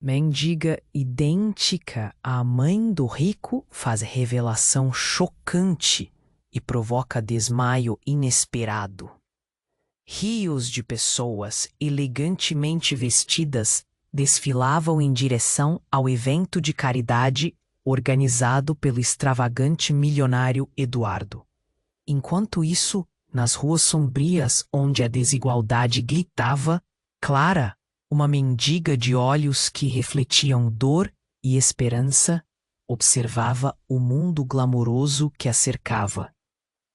Mendiga idêntica à mãe do rico faz revelação chocante e provoca desmaio inesperado. Rios de pessoas elegantemente vestidas desfilavam em direção ao evento de caridade organizado pelo extravagante milionário Eduardo. Enquanto isso, nas ruas sombrias onde a desigualdade gritava, Clara, uma mendiga de olhos que refletiam dor e esperança, observava o mundo glamouroso que a cercava.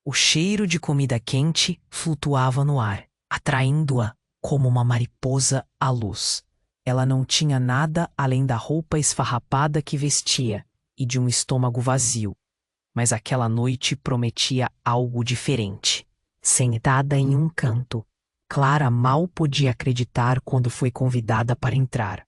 O cheiro de comida quente flutuava no ar, atraindo-a como uma mariposa à luz. Ela não tinha nada além da roupa esfarrapada que vestia e de um estômago vazio, mas aquela noite prometia algo diferente. Sentada em um canto, Clara mal podia acreditar quando foi convidada para entrar.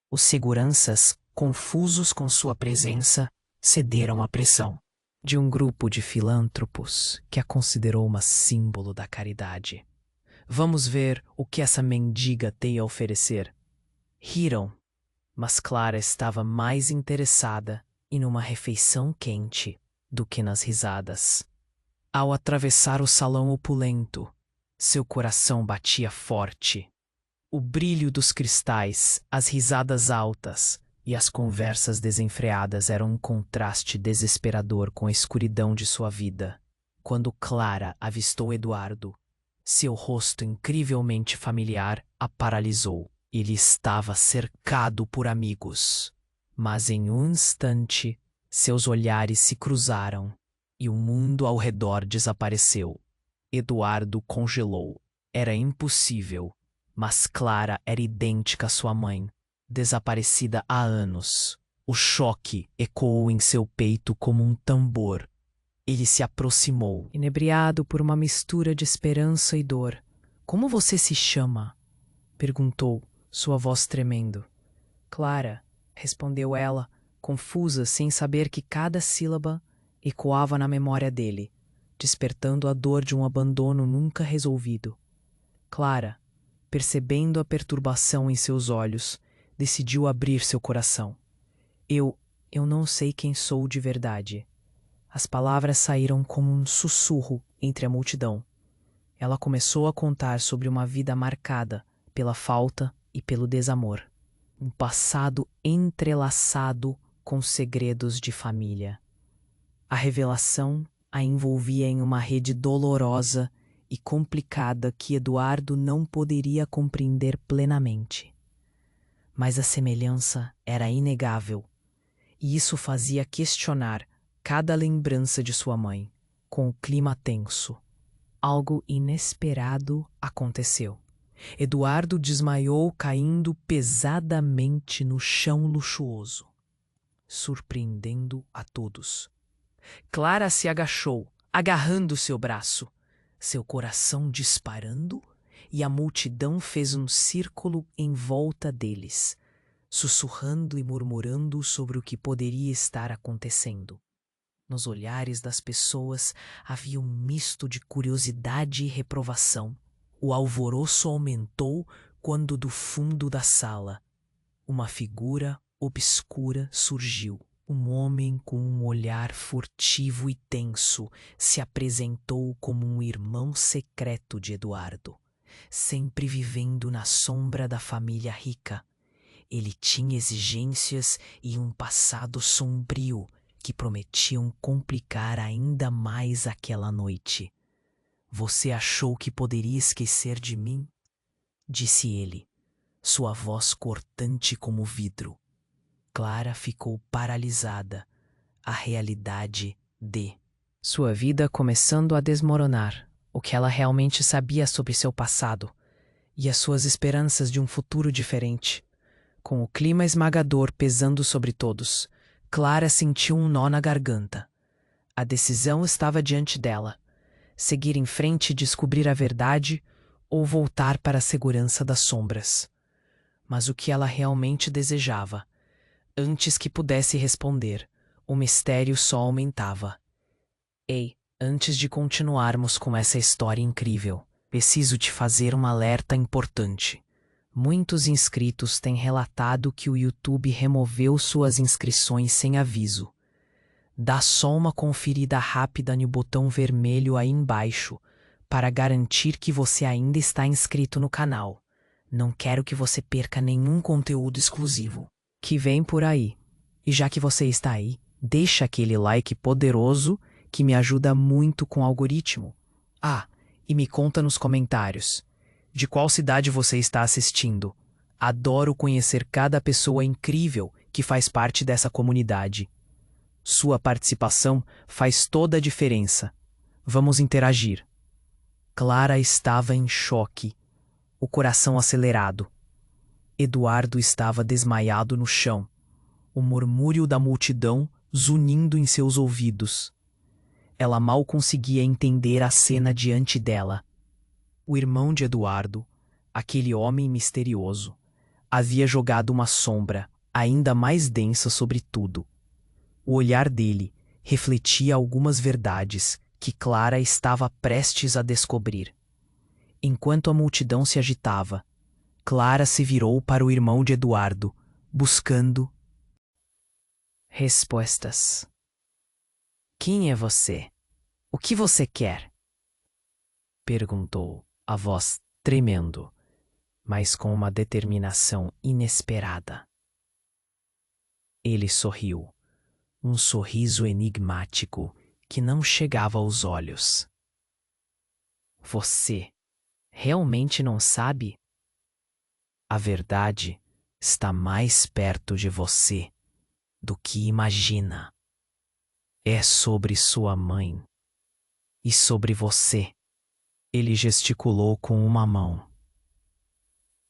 Os seguranças, confusos com sua presença, cederam à pressão de um grupo de filântropos que a considerou uma símbolo da caridade. Vamos ver o que essa mendiga tem a oferecer. Riram, mas Clara estava mais interessada em uma refeição quente do que nas risadas. Ao atravessar o salão opulento, seu coração batia forte. O brilho dos cristais, as risadas altas e as conversas desenfreadas eram um contraste desesperador com a escuridão de sua vida. Quando Clara avistou Eduardo, seu rosto incrivelmente familiar a paralisou. Ele estava cercado por amigos, mas em um instante seus olhares se cruzaram e o mundo ao redor desapareceu. Eduardo congelou. Era impossível, mas Clara era idêntica à sua mãe, desaparecida há anos. O choque ecoou em seu peito como um tambor. Ele se aproximou, inebriado por uma mistura de esperança e dor. "Como você se chama?" perguntou, sua voz tremendo. "Clara", respondeu ela, confusa, sem saber que cada sílaba ecoava na memória dele, despertando a dor de um abandono nunca resolvido. Clara, percebendo a perturbação em seus olhos, decidiu abrir seu coração. Eu não sei quem sou de verdade." As palavras saíram como um sussurro entre a multidão. Ela começou a contar sobre uma vida marcada pela falta e pelo desamor. Um passado entrelaçado com segredos de família. A revelação a envolvia em uma rede dolorosa e complicada que Eduardo não poderia compreender plenamente. Mas a semelhança era inegável, e isso fazia questionar cada lembrança de sua mãe, com o clima tenso. Algo inesperado aconteceu. Eduardo desmaiou, caindo pesadamente no chão luxuoso, surpreendendo a todos. Clara se agachou, agarrando seu braço, seu coração disparando, e a multidão fez um círculo em volta deles, sussurrando e murmurando sobre o que poderia estar acontecendo. Nos olhares das pessoas havia um misto de curiosidade e reprovação. O alvoroço aumentou quando, do fundo da sala, uma figura obscura surgiu. Um homem com um olhar furtivo e tenso se apresentou como um irmão secreto de Eduardo, sempre vivendo na sombra da família rica. Ele tinha exigências e um passado sombrio que prometiam complicar ainda mais aquela noite. "Você achou que poderia esquecer de mim?" disse ele, sua voz cortante como vidro. Clara ficou paralisada. A realidade de sua vida começando a desmoronar, o que ela realmente sabia sobre seu passado e as suas esperanças de um futuro diferente. Com o clima esmagador pesando sobre todos, Clara sentiu um nó na garganta. A decisão estava diante dela: seguir em frente e descobrir a verdade ou voltar para a segurança das sombras. Mas o que ela realmente desejava? Antes que pudesse responder, o mistério só aumentava. "Ei, antes de continuarmos com essa história incrível, preciso te fazer um alerta importante. Muitos inscritos têm relatado que o YouTube removeu suas inscrições sem aviso. Dá só uma conferida rápida no botão vermelho aí embaixo para garantir que você ainda está inscrito no canal. Não quero que você perca nenhum conteúdo exclusivo que vem por aí. E já que você está aí, deixa aquele like poderoso que me ajuda muito com o algoritmo. Ah, e me conta nos comentários de qual cidade você está assistindo. Adoro conhecer cada pessoa incrível que faz parte dessa comunidade. Sua participação faz toda a diferença. Vamos interagir. Clara estava em choque, o coração acelerado. Eduardo estava desmaiado no chão, o murmúrio da multidão zunindo em seus ouvidos. Ela mal conseguia entender a cena diante dela. O irmão de Eduardo, aquele homem misterioso, havia jogado uma sombra ainda mais densa sobre tudo. O olhar dele refletia algumas verdades que Clara estava prestes a descobrir. Enquanto a multidão se agitava, Clara se virou para o irmão de Eduardo, buscando respostas. Quem é você? O que você quer? Perguntou, a voz tremendo, mas com uma determinação inesperada. Ele sorriu, um sorriso enigmático que não chegava aos olhos. Você realmente não sabe? A verdade está mais perto de você do que imagina. É sobre sua mãe e sobre você. Ele gesticulou com uma mão.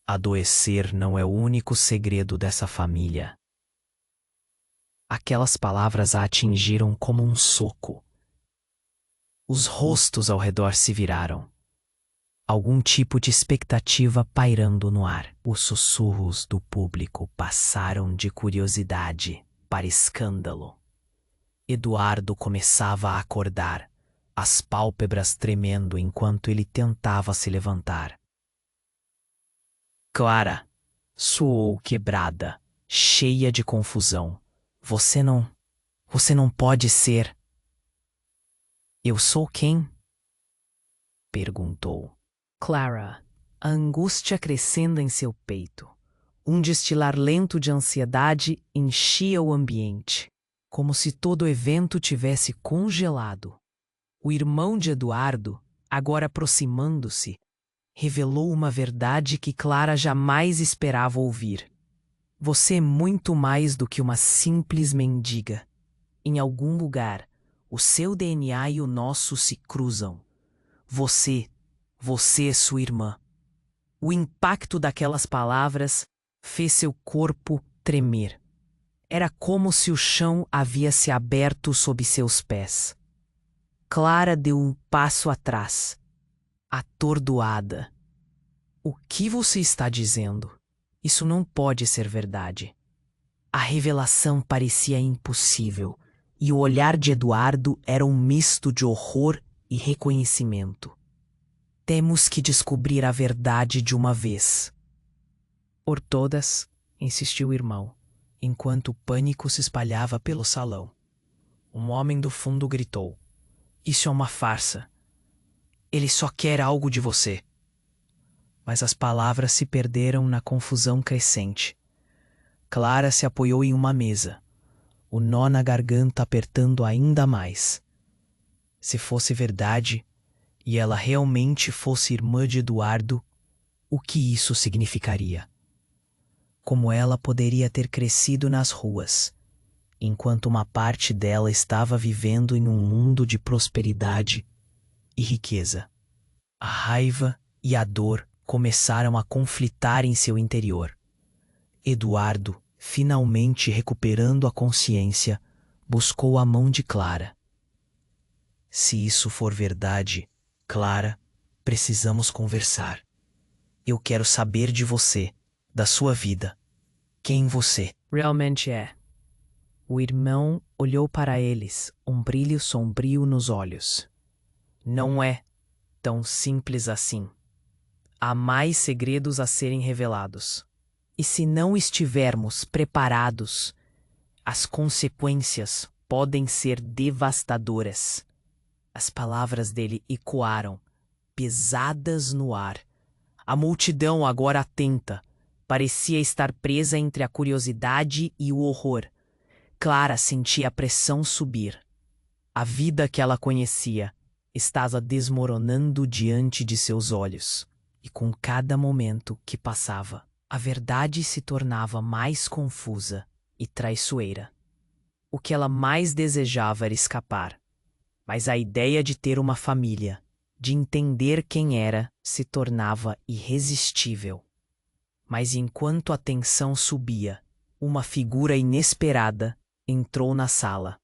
Adoecer não é o único segredo dessa família. Aquelas palavras a atingiram como um soco. Os rostos ao redor se viraram. Algum tipo de expectativa pairando no ar. Os sussurros do público passaram de curiosidade para escândalo. Eduardo começava a acordar, as pálpebras tremendo enquanto ele tentava se levantar. Clara soou quebrada, cheia de confusão. Você não pode ser. Eu sou quem? Perguntou. Clara, a angústia crescendo em seu peito. Um destilar lento de ansiedade enchia o ambiente, como se todo o evento tivesse congelado. O irmão de Eduardo, agora aproximando-se, revelou uma verdade que Clara jamais esperava ouvir. Você é muito mais do que uma simples mendiga. Em algum lugar, o seu DNA e o nosso se cruzam. Você é sua irmã. O impacto daquelas palavras fez seu corpo tremer. Era como se o chão havia se aberto sob seus pés. Clara deu um passo atrás, atordoada. O que você está dizendo? Isso não pode ser verdade. A revelação parecia impossível, e o olhar de Eduardo era um misto de horror e reconhecimento. Temos que descobrir a verdade de uma vez. Por todas, insistiu o irmão, enquanto o pânico se espalhava pelo salão. Um homem do fundo gritou. Isso é uma farsa. Ele só quer algo de você. Mas as palavras se perderam na confusão crescente. Clara se apoiou em uma mesa, o nó na garganta apertando ainda mais. Se fosse verdade, e ela realmente fosse irmã de Eduardo, o que isso significaria? Como ela poderia ter crescido nas ruas, enquanto uma parte dela estava vivendo em um mundo de prosperidade e riqueza? A raiva e a dor começaram a conflitar em seu interior. Eduardo, finalmente recuperando a consciência, buscou a mão de Clara. Se isso for verdade, Clara, precisamos conversar. Eu quero saber de você, da sua vida. Quem você realmente é. O irmão olhou para eles, um brilho sombrio nos olhos. Não é tão simples assim. Há mais segredos a serem revelados. E se não estivermos preparados, as consequências podem ser devastadoras. As palavras dele ecoaram, pesadas no ar. A multidão, agora atenta, parecia estar presa entre a curiosidade e o horror. Clara sentia a pressão subir. A vida que ela conhecia estava desmoronando diante de seus olhos, e com cada momento que passava, a verdade se tornava mais confusa e traiçoeira. O que ela mais desejava era escapar, mas a ideia de ter uma família, de entender quem era, se tornava irresistível. Mas enquanto a tensão subia, uma figura inesperada entrou na sala.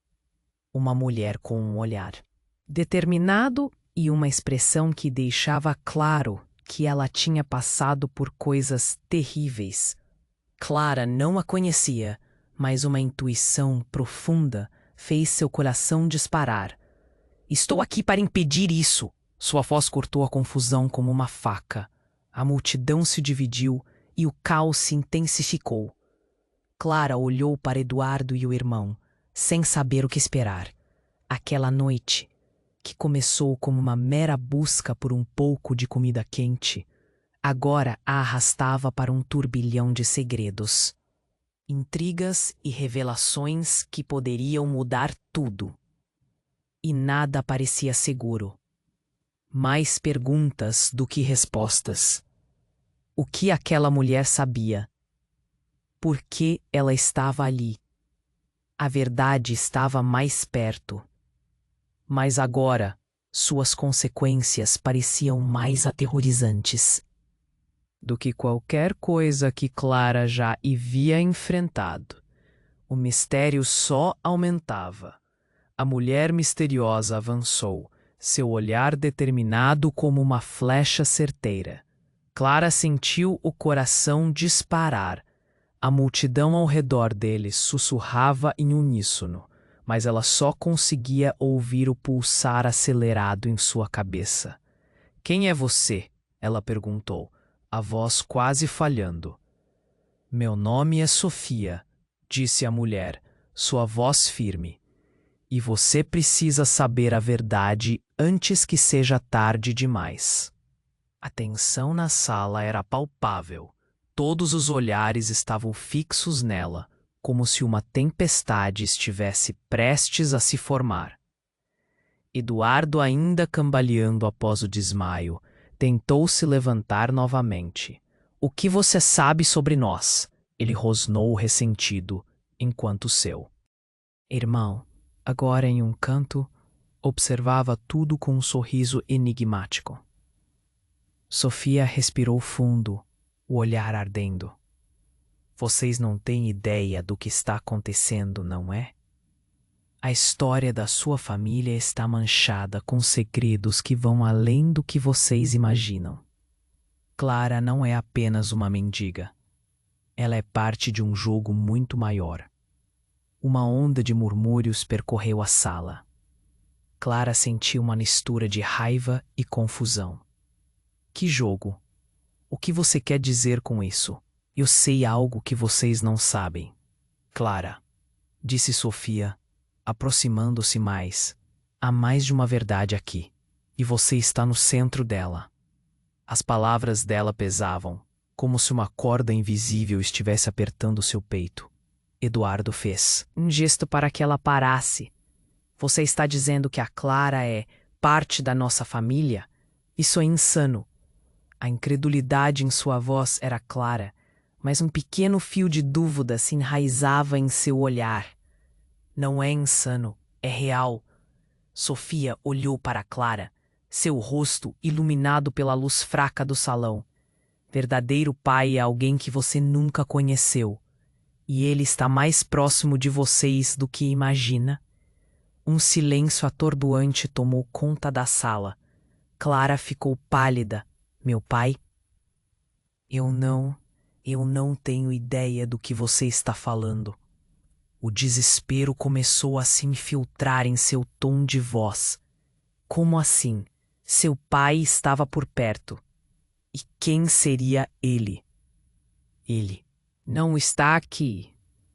Uma mulher com um olhar determinado e uma expressão que deixava claro que ela tinha passado por coisas terríveis. Clara não a conhecia, mas uma intuição profunda fez seu coração disparar. Estou aqui para impedir isso! Sua voz cortou a confusão como uma faca. A multidão se dividiu e o caos se intensificou. Clara olhou para Eduardo e o irmão, sem saber o que esperar. Aquela noite, que começou como uma mera busca por um pouco de comida quente, agora a arrastava para um turbilhão de segredos, intrigas e revelações que poderiam mudar tudo. E nada parecia seguro. Mais perguntas do que respostas. O que aquela mulher sabia? Por que ela estava ali? A verdade estava mais perto. Mas agora, suas consequências pareciam mais aterrorizantes do que qualquer coisa que Clara já havia enfrentado. O mistério só aumentava. A mulher misteriosa avançou, seu olhar determinado como uma flecha certeira. Clara sentiu o coração disparar. A multidão ao redor deles sussurrava em uníssono, mas ela só conseguia ouvir o pulsar acelerado em sua cabeça. Quem é você? Ela perguntou, a voz quase falhando. Meu nome é Sofia, disse a mulher, sua voz firme. E você precisa saber a verdade antes que seja tarde demais. A tensão na sala era palpável. Todos os olhares estavam fixos nela, como se uma tempestade estivesse prestes a se formar. Eduardo, ainda cambaleando após o desmaio, tentou se levantar novamente. O que você sabe sobre nós? Ele rosnou ressentido, enquanto seu irmão, agora em um canto, observava tudo com um sorriso enigmático. Sofia respirou fundo, o olhar ardendo. Vocês não têm ideia do que está acontecendo, não é? A história da sua família está manchada com segredos que vão além do que vocês imaginam. Clara não é apenas uma mendiga. Ela é parte de um jogo muito maior. Uma onda de murmúrios percorreu a sala. Clara sentiu uma mistura de raiva e confusão. Que jogo? O que você quer dizer com isso? Eu sei algo que vocês não sabem. Clara, disse Sofia, aproximando-se mais. Há mais de uma verdade aqui, e você está no centro dela. As palavras dela pesavam, como se uma corda invisível estivesse apertando seu peito. Eduardo fez um gesto para que ela parasse. Você está dizendo que a Clara é parte da nossa família? Isso é insano. A incredulidade em sua voz era clara, mas um pequeno fio de dúvida se enraizava em seu olhar. Não é insano, é real. Sofia olhou para Clara, seu rosto iluminado pela luz fraca do salão. Verdadeiro pai é alguém que você nunca conheceu. E ele está mais próximo de vocês do que imagina. Um silêncio atordoante tomou conta da sala. Clara ficou pálida. Meu pai? Eu não tenho ideia do que você está falando. O desespero começou a se infiltrar em seu tom de voz. Como assim? Seu pai estava por perto. E quem seria ele? Ele não está aqui,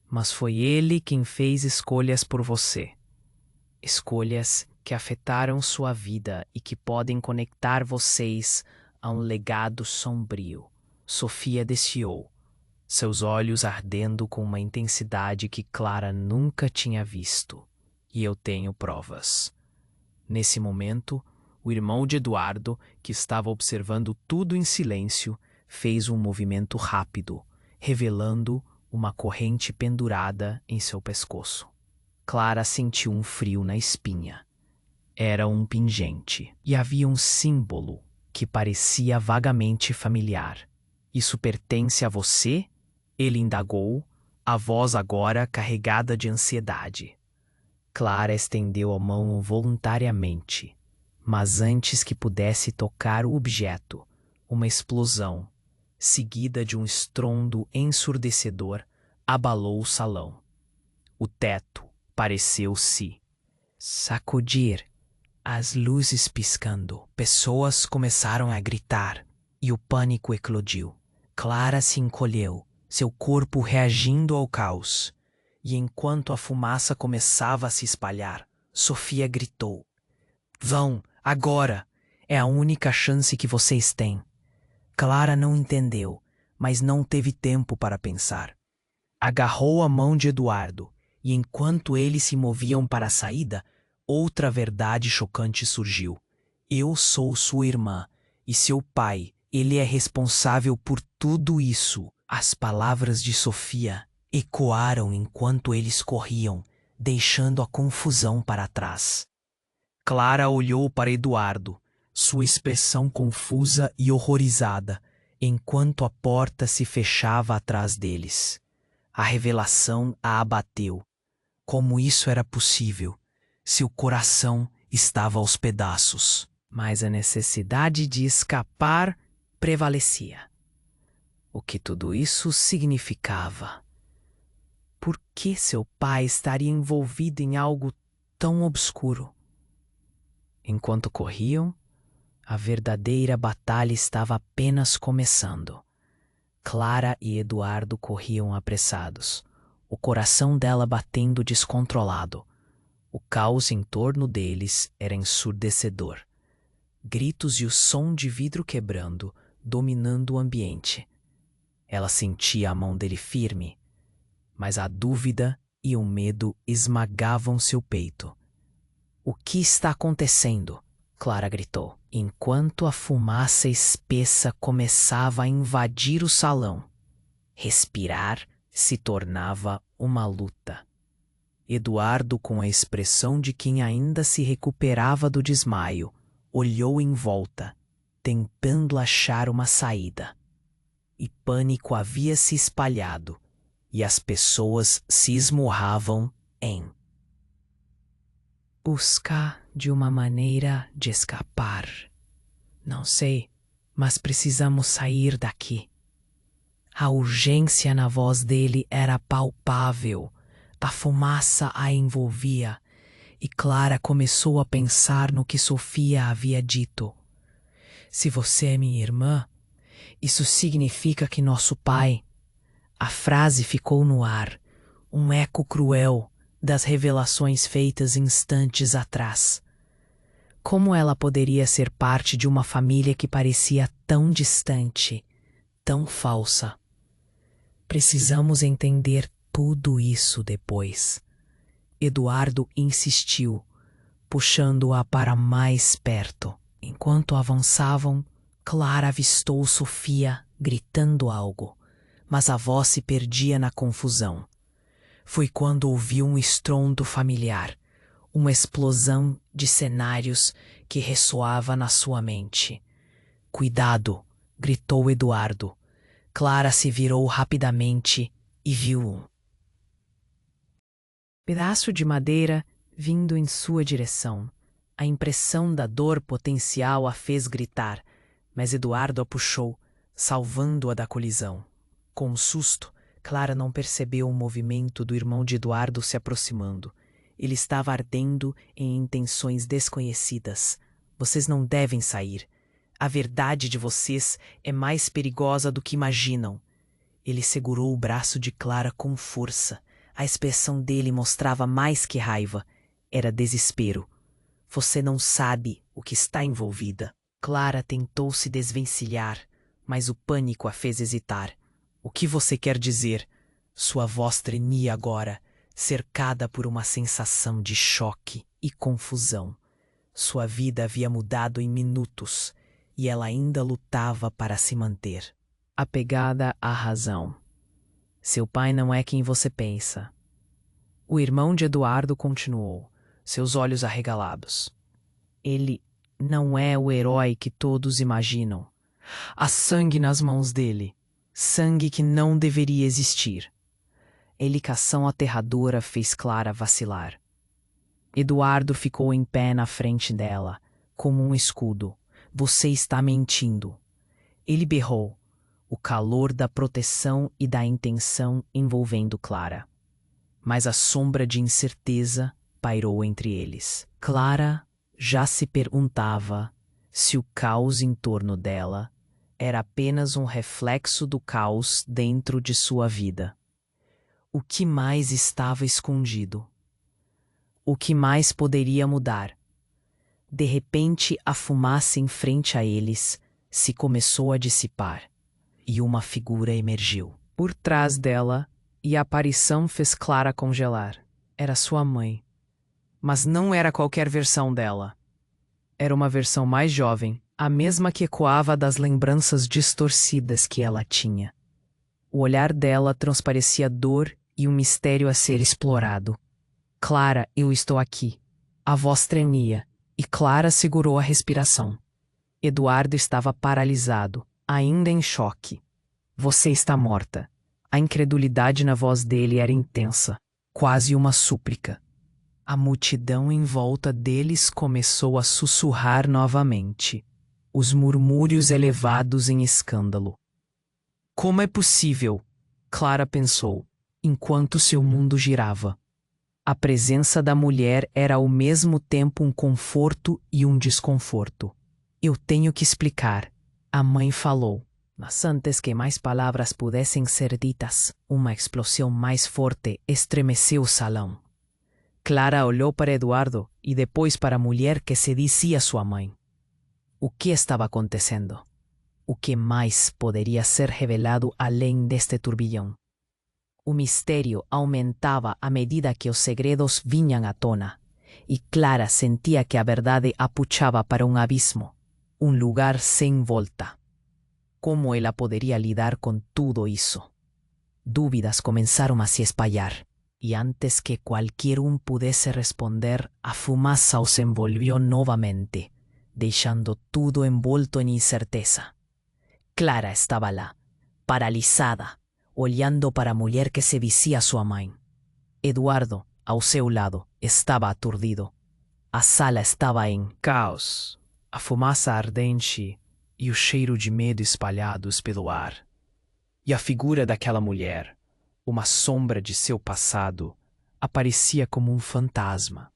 mas foi ele quem fez escolhas por você. Escolhas que afetaram sua vida e que podem conectar vocês a um legado sombrio. Sofia desfiou, seus olhos ardendo com uma intensidade que Clara nunca tinha visto. E eu tenho provas. Nesse momento, o irmão de Eduardo, que estava observando tudo em silêncio, fez um movimento rápido, revelando uma corrente pendurada em seu pescoço. Clara sentiu um frio na espinha. Era um pingente, e havia um símbolo que parecia vagamente familiar. Isso pertence a você? Ele indagou, a voz agora carregada de ansiedade. Clara estendeu a mão voluntariamente, mas antes que pudesse tocar o objeto, uma explosão, seguida de um estrondo ensurdecedor, abalou o salão. O teto pareceu se sacudir, as luzes piscando, pessoas começaram a gritar e o pânico eclodiu. Clara se encolheu, seu corpo reagindo ao caos. E enquanto a fumaça começava a se espalhar, Sofia gritou: "Vão, agora! É a única chance que vocês têm." Clara não entendeu, mas não teve tempo para pensar. Agarrou a mão de Eduardo, e enquanto eles se moviam para a saída, outra verdade chocante surgiu. Eu sou sua irmã, e seu pai, ele é responsável por tudo isso. As palavras de Sofia ecoaram enquanto eles corriam, deixando a confusão para trás. Clara olhou para Eduardo, sua expressão confusa e horrorizada, enquanto a porta se fechava atrás deles. A revelação a abateu. Como isso era possível? Seu coração estava aos pedaços, mas a necessidade de escapar prevalecia. O que tudo isso significava? Por que seu pai estaria envolvido em algo tão obscuro? Enquanto corriam, a verdadeira batalha estava apenas começando. Clara e Eduardo corriam apressados, o coração dela batendo descontrolado. O caos em torno deles era ensurdecedor. Gritos e o som de vidro quebrando, dominando o ambiente. Ela sentia a mão dele firme, mas a dúvida e o medo esmagavam seu peito. "O que está acontecendo?" Clara gritou, enquanto a fumaça espessa começava a invadir o salão. Respirar se tornava uma luta. Eduardo, com a expressão de quem ainda se recuperava do desmaio, olhou em volta, tentando achar uma saída. E pânico havia se espalhado, e as pessoas se esmurravam em busca de uma maneira de escapar. "Não sei, mas precisamos sair daqui." A urgência na voz dele era palpável. A fumaça a envolvia, e Clara começou a pensar no que Sofia havia dito. "Se você é minha irmã, isso significa que nosso pai..." A frase ficou no ar, um eco cruel das revelações feitas instantes atrás. Como ela poderia ser parte de uma família que parecia tão distante, tão falsa? Precisamos entender tudo isso depois. Eduardo insistiu, puxando-a para mais perto. Enquanto avançavam, Clara avistou Sofia gritando algo, mas a voz se perdia na confusão. Foi quando ouviu um estrondo familiar, uma explosão de cenários que ressoava na sua mente. "Cuidado!" gritou Eduardo. Clara se virou rapidamente e viu um pedaço de madeira vindo em sua direção. A impressão da dor potencial a fez gritar, mas Eduardo a puxou, salvando-a da colisão. Com um susto, Clara não percebeu o movimento do irmão de Eduardo se aproximando. Ele estava ardendo em intenções desconhecidas. "Vocês não devem sair." A verdade de vocês é mais perigosa do que imaginam. Ele segurou o braço de Clara com força. A expressão dele mostrava mais que raiva. Era desespero. Você não sabe o que está envolvida. Clara tentou se desvencilhar, mas o pânico a fez hesitar. O que você quer dizer? Sua voz tremia agora, cercada por uma sensação de choque e confusão. Sua vida havia mudado em minutos e ela ainda lutava para se manter. Apegada à razão. Seu pai não é quem você pensa. O irmão de Eduardo continuou, seus olhos arregalados. Ele não é o herói que todos imaginam. Há sangue nas mãos dele, sangue que não deveria existir. A elicação aterradora fez Clara vacilar. Eduardo ficou em pé na frente dela, como um escudo. Você está mentindo. Ele berrou, o calor da proteção e da intenção envolvendo Clara. Mas a sombra de incerteza pairou entre eles. Clara já se perguntava se o caos em torno dela era apenas um reflexo do caos dentro de sua vida. O que mais estava escondido? O que mais poderia mudar? De repente, a fumaça em frente a eles se começou a dissipar e uma figura emergiu por trás dela e a aparição fez Clara congelar. Era sua mãe. Mas não era qualquer versão dela. Era uma versão mais jovem, a mesma que ecoava das lembranças distorcidas que ela tinha. O olhar dela transparecia dor e um mistério a ser explorado. Clara, eu estou aqui. A voz tremia, e Clara segurou a respiração. Eduardo estava paralisado, ainda em choque. Você está morta. A incredulidade na voz dele era intensa, quase uma súplica. A multidão em volta deles começou a sussurrar novamente, os murmúrios elevados em escândalo. Como é possível? Clara pensou, enquanto seu mundo girava. A presença da mulher era ao mesmo tempo um conforto e um desconforto. Eu tenho que explicar, a mãe falou. Mas antes que mais palavras pudessem ser ditas, uma explosão mais forte estremeceu o salão. Clara olhou para Eduardo e depois para a mulher que se dizia sua mãe. O que estava acontecendo? O que mais poderia ser revelado além deste turbilhão? O mistério aumentava à medida que os segredos vinham à tona, e Clara sentia que a verdade a puxava para um abismo, um lugar sem volta. Como ela poderia lidar com tudo isso? Dúvidas começaram a se espalhar, e antes que qualquer um pudesse responder, a fumaça os envolvió novamente, deixando tudo envolto em incerteza. Clara estava lá, paralisada, olhando para a mulher que se dizia sua mãe. Eduardo, ao seu lado, estava aturdido. A sala estava em caos, a fumaça ardente e o cheiro de medo espalhados pelo ar. E a figura daquela mulher, uma sombra de seu passado, aparecia como um fantasma,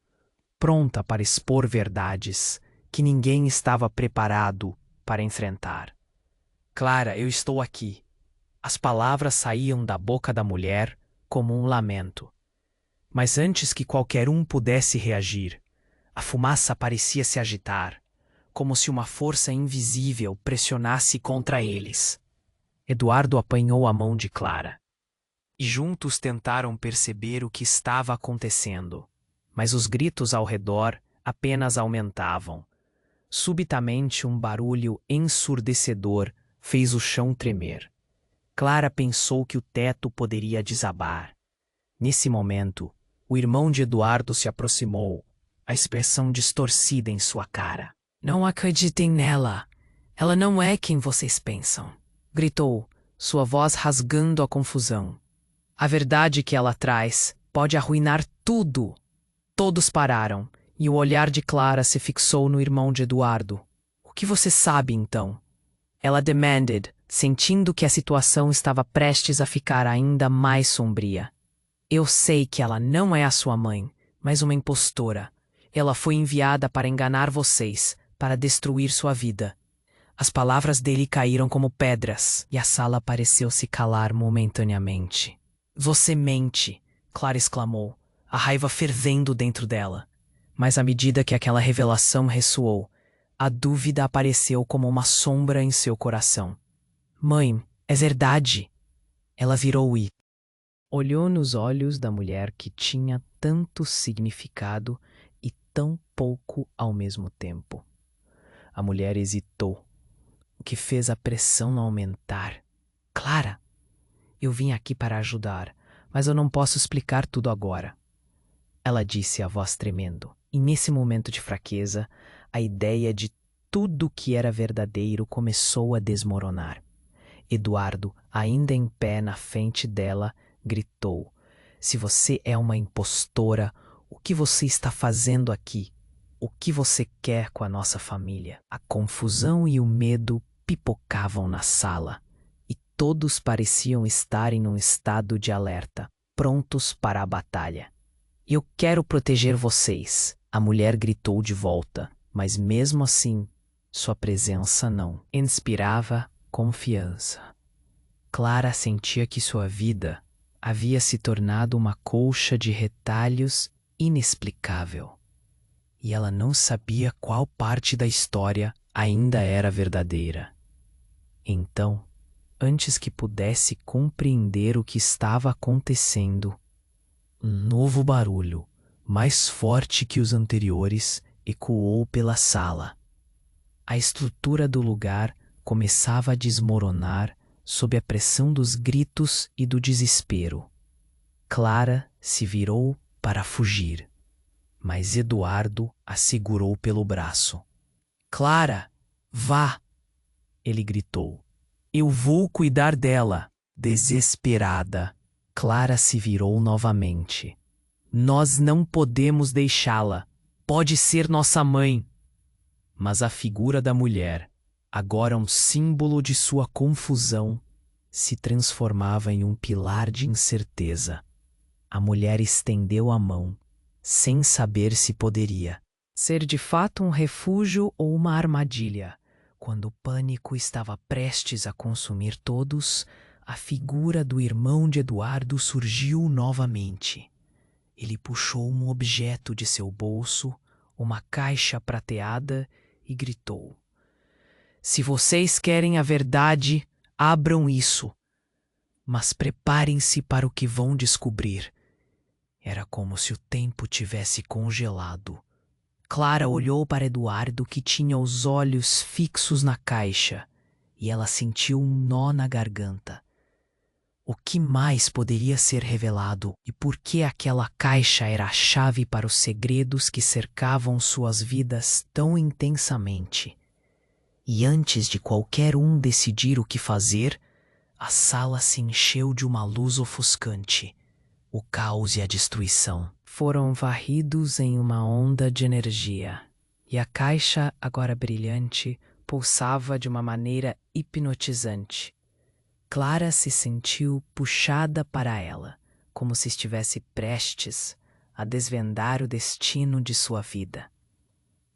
pronta para expor verdades que ninguém estava preparado para enfrentar. Clara, eu estou aqui. As palavras saíam da boca da mulher como um lamento. Mas antes que qualquer um pudesse reagir, a fumaça parecia se agitar, como se uma força invisível pressionasse contra eles. Eduardo apanhou a mão de Clara. E juntos tentaram perceber o que estava acontecendo, mas os gritos ao redor apenas aumentavam. Subitamente um barulho ensurdecedor fez o chão tremer. Clara pensou que o teto poderia desabar. Nesse momento, o irmão de Eduardo se aproximou, a expressão distorcida em sua cara. Não acreditem nela. Ela não é quem vocês pensam, gritou, sua voz rasgando a confusão. A verdade que ela traz pode arruinar tudo. Todos pararam, e o olhar de Clara se fixou no irmão de Eduardo. O que você sabe, então? Ela demanded, sentindo que a situação estava prestes a ficar ainda mais sombria. Eu sei que ela não é a sua mãe, mas uma impostora. Ela foi enviada para enganar vocês, para destruir sua vida. As palavras dele caíram como pedras e a sala pareceu se calar momentaneamente. Você mente, Clara exclamou, a raiva fervendo dentro dela. Mas à medida que aquela revelação ressoou, a dúvida apareceu como uma sombra em seu coração. Mãe, é verdade. Ela virou e olhou nos olhos da mulher que tinha tanto significado e tão pouco ao mesmo tempo. A mulher hesitou, o que fez a pressão aumentar. Clara, eu vim aqui para ajudar, mas eu não posso explicar tudo agora. Ela disse, a voz tremendo. E nesse momento de fraqueza, a ideia de tudo que era verdadeiro começou a desmoronar. Eduardo, ainda em pé na frente dela, gritou: Se você é uma impostora, o que você está fazendo aqui? O que você quer com a nossa família? A confusão e o medo pipocavam na sala, e todos pareciam estar em um estado de alerta, prontos para a batalha. Eu quero proteger vocês, a mulher gritou de volta, mas mesmo assim, sua presença não inspirava confiança. Clara sentia que sua vida havia se tornado uma colcha de retalhos inexplicável. E ela não sabia qual parte da história ainda era verdadeira. Então, antes que pudesse compreender o que estava acontecendo, um novo barulho, mais forte que os anteriores, ecoou pela sala. A estrutura do lugar começava a desmoronar sob a pressão dos gritos e do desespero. Clara se virou para fugir, mas Eduardo a segurou pelo braço. Clara, vá! Ele gritou. Eu vou cuidar dela. Desesperada, Clara se virou novamente. Nós não podemos deixá-la. Pode ser nossa mãe. Mas a figura da mulher, agora um símbolo de sua confusão, se transformava em um pilar de incerteza. A mulher estendeu a mão, sem saber se poderia ser de fato um refúgio ou uma armadilha. Quando o pânico estava prestes a consumir todos, a figura do irmão de Eduardo surgiu novamente. Ele puxou um objeto de seu bolso, uma caixa prateada, e gritou: Se vocês querem a verdade, abram isso. Mas preparem-se para o que vão descobrir. Era como se o tempo tivesse congelado. Clara olhou para Eduardo, que tinha os olhos fixos na caixa, e ela sentiu um nó na garganta. O que mais poderia ser revelado e por que aquela caixa era a chave para os segredos que cercavam suas vidas tão intensamente? E antes de qualquer um decidir o que fazer, a sala se encheu de uma luz ofuscante. O caos e a destruição foram varridos em uma onda de energia, e a caixa, agora brilhante, pulsava de uma maneira hipnotizante. Clara se sentiu puxada para ela, como se estivesse prestes a desvendar o destino de sua vida.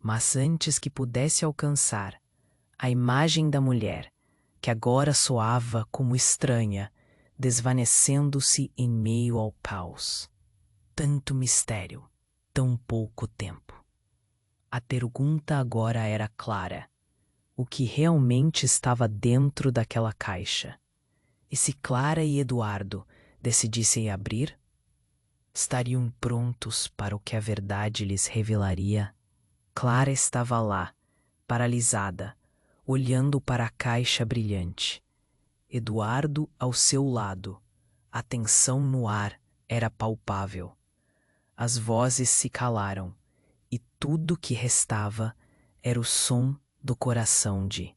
Mas antes que pudesse alcançar, a imagem da mulher, que agora soava como estranha, desvanecendo-se em meio ao caos. Tanto mistério, tão pouco tempo. A pergunta agora era clara: o que realmente estava dentro daquela caixa? E se Clara e Eduardo decidissem abrir, estariam prontos para o que a verdade lhes revelaria? Clara estava lá, paralisada, olhando para a caixa brilhante. Eduardo ao seu lado. A tensão no ar era palpável. As vozes se calaram, e tudo que restava era o som do coração de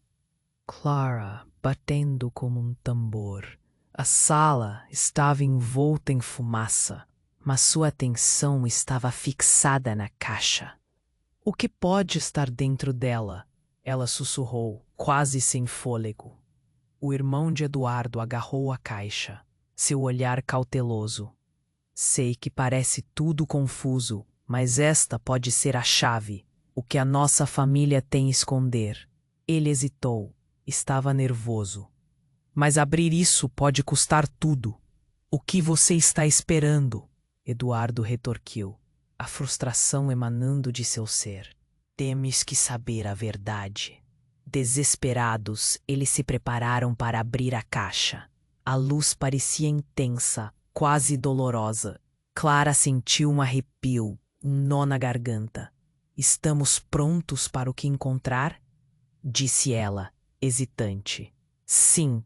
Clara batendo como um tambor. A sala estava envolta em fumaça, mas sua atenção estava fixada na caixa. O que pode estar dentro dela? Ela sussurrou, quase sem fôlego. O irmão de Eduardo agarrou a caixa, seu olhar cauteloso. Sei que parece tudo confuso, mas esta pode ser a chave, o que a nossa família tem a esconder. Ele hesitou, Estava nervoso. Mas abrir isso pode custar tudo. O que você está esperando? Eduardo retorquiu, a frustração emanando de seu ser. Temos que saber a verdade. Desesperados, eles se prepararam para abrir a caixa. A luz parecia intensa, quase dolorosa. Clara sentiu um arrepio, um nó na garganta. Estamos prontos para o que encontrar? Disse ela, hesitante. Sim,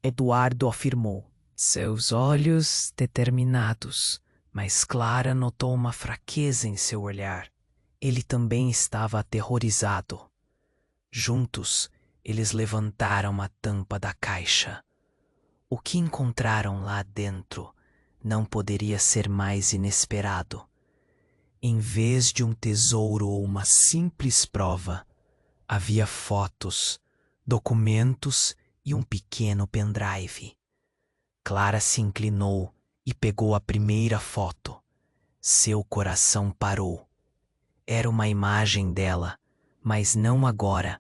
Eduardo afirmou. Seus olhos determinados, mas Clara notou uma fraqueza em seu olhar. Ele também estava aterrorizado. Juntos, eles levantaram a tampa da caixa. O que encontraram lá dentro não poderia ser mais inesperado. Em vez de um tesouro ou uma simples prova, havia fotos, documentos e um pequeno pendrive. Clara se inclinou e pegou a primeira foto. Seu coração parou. Era uma imagem dela, mas não agora.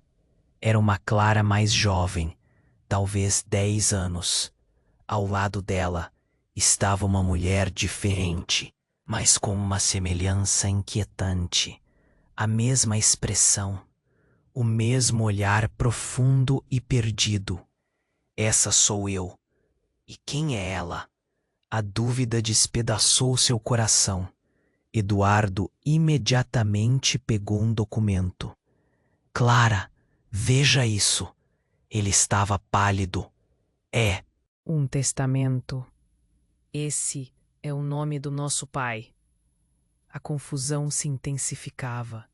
Era uma Clara mais jovem, talvez 10 anos. Ao lado dela estava uma mulher diferente, mas com uma semelhança inquietante. A mesma expressão, o mesmo olhar profundo e perdido. Essa sou eu. E quem é ela? A dúvida despedaçou seu coração. Eduardo imediatamente pegou um documento. Clara, veja isso. Ele estava pálido. É um testamento. Esse é o nome do nosso pai. A confusão se intensificava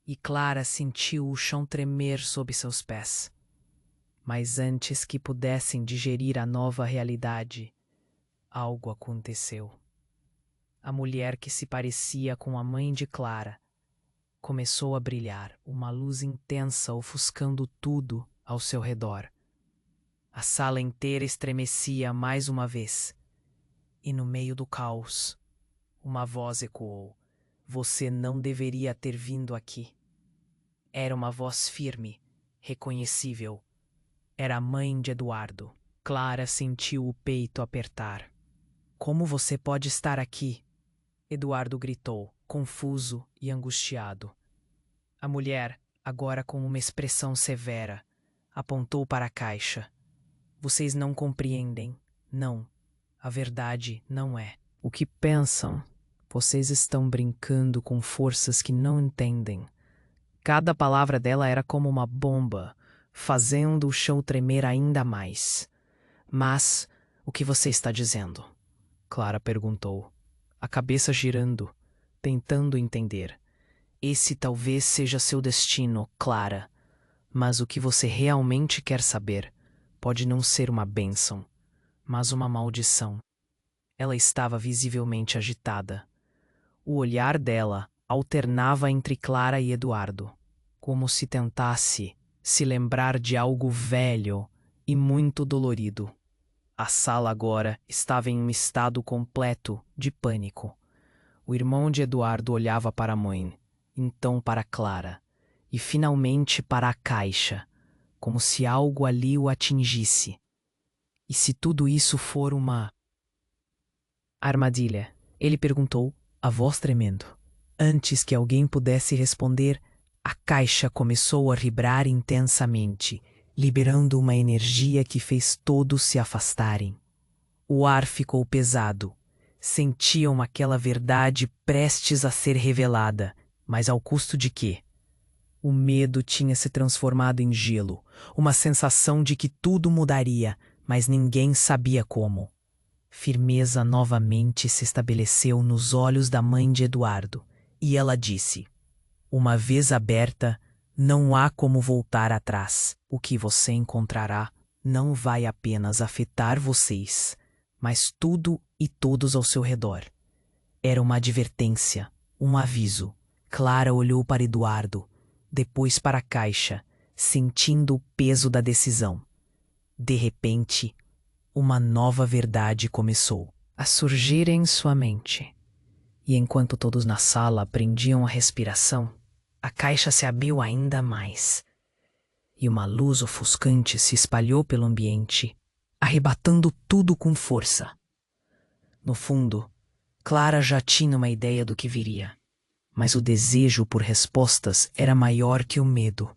e Clara sentiu o chão tremer sob seus pés. Mas antes que pudessem digerir a nova realidade, algo aconteceu. A mulher que se parecia com a mãe de Clara começou a brilhar, uma luz intensa ofuscando tudo ao seu redor. A sala inteira estremecia mais uma vez. E no meio do caos, uma voz ecoou. Você não deveria ter vindo aqui. Era uma voz firme, reconhecível. Era a mãe de Eduardo. Clara sentiu o peito apertar. Como você pode estar aqui? Eduardo gritou, confuso e angustiado. A mulher, agora com uma expressão severa, apontou para a caixa. Vocês não compreendem. Não. A verdade não é. O que pensam? Vocês estão brincando com forças que não entendem. Cada palavra dela era como uma bomba, fazendo o chão tremer ainda mais. Mas, o que você está dizendo? Clara perguntou, a cabeça girando, tentando entender. Esse talvez seja seu destino, Clara. Mas o que você realmente quer saber pode não ser uma bênção, mas uma maldição. Ela estava visivelmente agitada. O olhar dela alternava entre Clara e Eduardo, como se tentasse se lembrar de algo velho e muito dolorido. A sala agora estava em um estado completo de pânico. O irmão de Eduardo olhava para a mãe, então para Clara, e finalmente para a caixa, como se algo ali o atingisse. E se tudo isso for uma armadilha? Ele perguntou, a voz tremendo. Antes que alguém pudesse responder, a caixa começou a vibrar intensamente, liberando uma energia que fez todos se afastarem. O ar ficou pesado. Sentiam aquela verdade prestes a ser revelada, mas ao custo de quê? O medo tinha se transformado em gelo, uma sensação de que tudo mudaria, mas ninguém sabia como. Firmeza novamente se estabeleceu nos olhos da mãe de Eduardo, e ela disse: uma vez aberta, não há como voltar atrás. O que você encontrará não vai apenas afetar vocês, mas tudo e todos ao seu redor. Era uma advertência, um aviso. Clara olhou para Eduardo, depois para a caixa, sentindo o peso da decisão. De repente, uma nova verdade começou a surgir em sua mente. E enquanto todos na sala prendiam a respiração, a caixa se abriu ainda mais. e uma luz ofuscante se espalhou pelo ambiente, arrebatando tudo com força. No fundo, Clara já tinha uma ideia do que viria, mas o desejo por respostas era maior que o medo.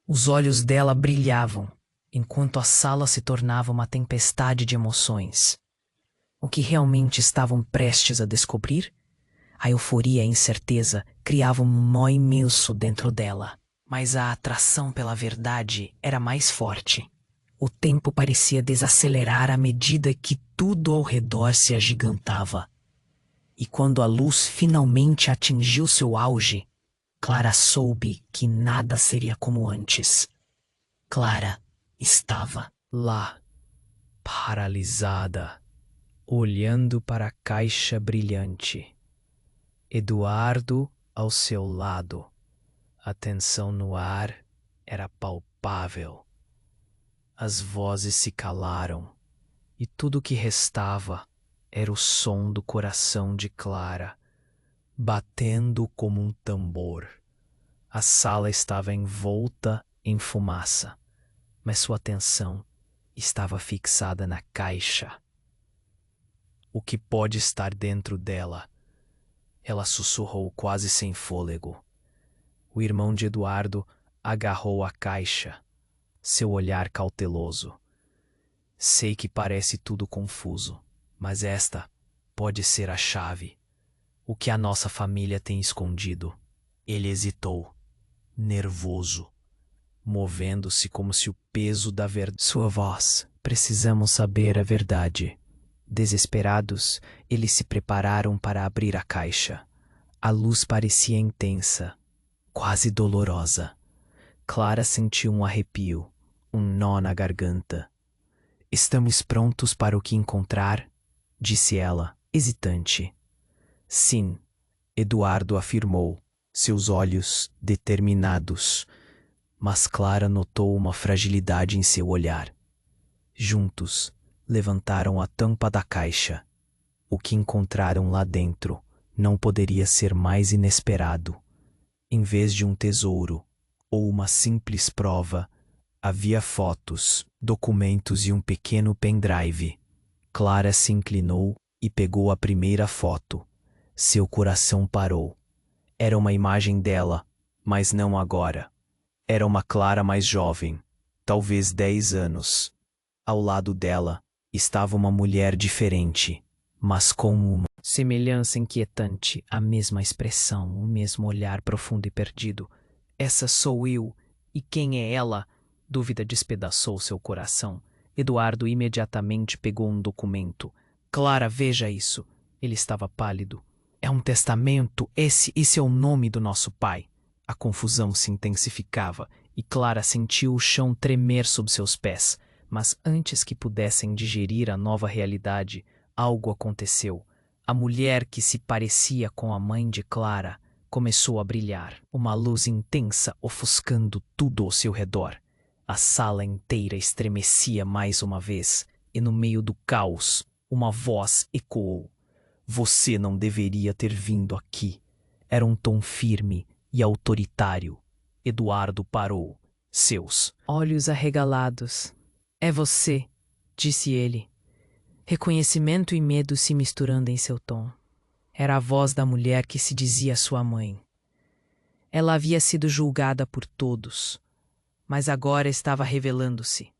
Os olhos dela brilhavam, enquanto a sala se tornava uma tempestade de emoções. O que realmente estavam prestes a descobrir? A euforia e a incerteza criavam um nó imenso dentro dela, mas a atração pela verdade era mais forte. O tempo parecia desacelerar à medida que tudo ao redor se agigantava. E quando a luz finalmente atingiu seu auge, Clara soube que nada seria como antes. Clara estava lá, paralisada, olhando para a caixa brilhante. Eduardo ao seu lado. A tensão no ar era palpável. As vozes se calaram, e tudo o que restava era o som do coração de Clara, batendo como um tambor. A sala estava envolta em fumaça, mas sua atenção estava fixada na caixa. O que pode estar dentro dela? Ela sussurrou quase sem fôlego. O irmão de Eduardo agarrou a caixa, seu olhar cauteloso. Sei que parece tudo confuso, mas esta pode ser a chave. O que a nossa família tem escondido. Ele hesitou, nervoso, movendo-se como se o peso da verdade... Sua voz, precisamos saber a verdade. Desesperados, eles se prepararam para abrir a caixa. A luz parecia intensa, quase dolorosa. Clara sentiu um arrepio, um nó na garganta. Estamos prontos para o que encontrar? Disse ela, hesitante. Sim, Eduardo afirmou, seus olhos determinados. Mas Clara notou uma fragilidade em seu olhar. Juntos, levantaram a tampa da caixa. O que encontraram lá dentro não poderia ser mais inesperado. Em vez de um tesouro ou uma simples prova, havia fotos, documentos e um pequeno pendrive. Clara se inclinou e pegou a primeira foto. Seu coração parou. Era uma imagem dela, mas não agora. Era uma Clara mais jovem, talvez 10 anos. Ao lado dela estava uma mulher diferente, mas com uma semelhança inquietante, a mesma expressão, o mesmo olhar profundo e perdido. Essa sou eu. E quem é ela? Dúvida despedaçou seu coração. Eduardo imediatamente pegou um documento. Clara, veja isso. Ele estava pálido. É um testamento. Esse é o nome do nosso pai. A confusão se intensificava e Clara sentiu o chão tremer sob seus pés. Mas antes que pudessem digerir a nova realidade, algo aconteceu. A mulher que se parecia com a mãe de Clara começou a brilhar, uma luz intensa ofuscando tudo ao seu redor. A sala inteira estremecia mais uma vez, e no meio do caos, uma voz ecoou. Você não deveria ter vindo aqui. Era um tom firme e autoritário. Eduardo parou, seus olhos arregalados. É você, disse ele, reconhecimento e medo se misturando em seu tom. Era a voz da mulher que se dizia sua mãe. Ela havia sido julgada por todos, mas agora estava revelando-se.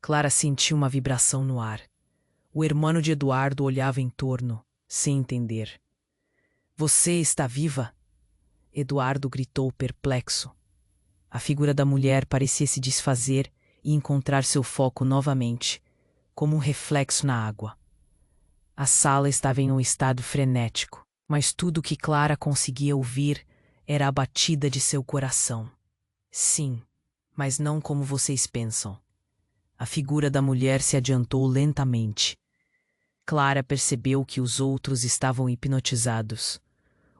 Clara sentiu uma vibração no ar. O irmão de Eduardo olhava em torno, sem entender. Você está viva? Eduardo gritou perplexo. A figura da mulher parecia se desfazer e encontrar seu foco novamente, como um reflexo na água. A sala estava em um estado frenético, mas tudo o que Clara conseguia ouvir era a batida de seu coração. Sim, mas não como vocês pensam. A figura da mulher se adiantou lentamente. Clara percebeu que os outros estavam hipnotizados,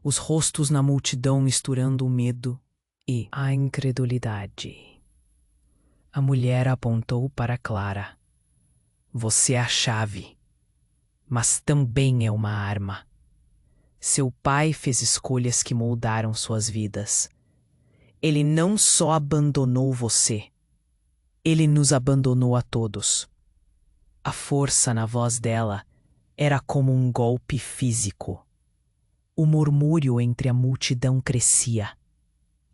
os rostos na multidão misturando o medo e a incredulidade. A mulher apontou para Clara. Você é a chave, mas também é uma arma. Seu pai fez escolhas que moldaram suas vidas. Ele não só abandonou você, ele nos abandonou a todos. A força na voz dela era como um golpe físico. O murmúrio entre a multidão crescia,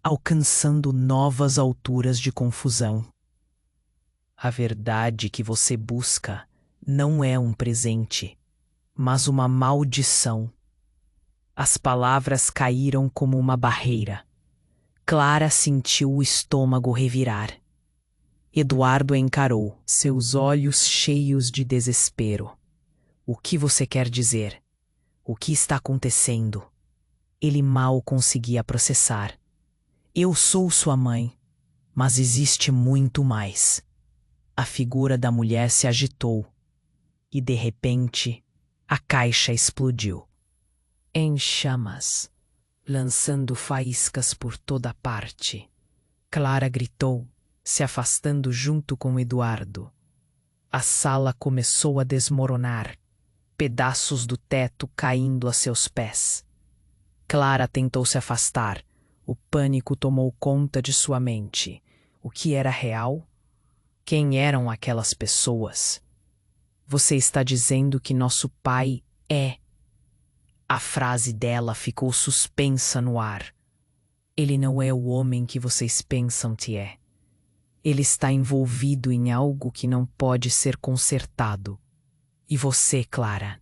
alcançando novas alturas de confusão. A verdade que você busca não é um presente, mas uma maldição. As palavras caíram como uma barreira. Clara sentiu o estômago revirar. Eduardo a encarou, seus olhos cheios de desespero. O que você quer dizer? O que está acontecendo? Ele mal conseguia processar. Eu sou sua mãe, mas existe muito mais. A figura da mulher se agitou e, de repente, a caixa explodiu. Em chamas, lançando faíscas por toda parte. Clara gritou, se afastando junto com Eduardo. A sala começou a desmoronar, pedaços do teto caindo a seus pés. Clara tentou se afastar. O pânico tomou conta de sua mente. O que era real? Quem eram aquelas pessoas? Você está dizendo que nosso pai é... A frase dela ficou suspensa no ar. Ele não é o homem que vocês pensam que é. Ele está envolvido em algo que não pode ser consertado. E você, Clara?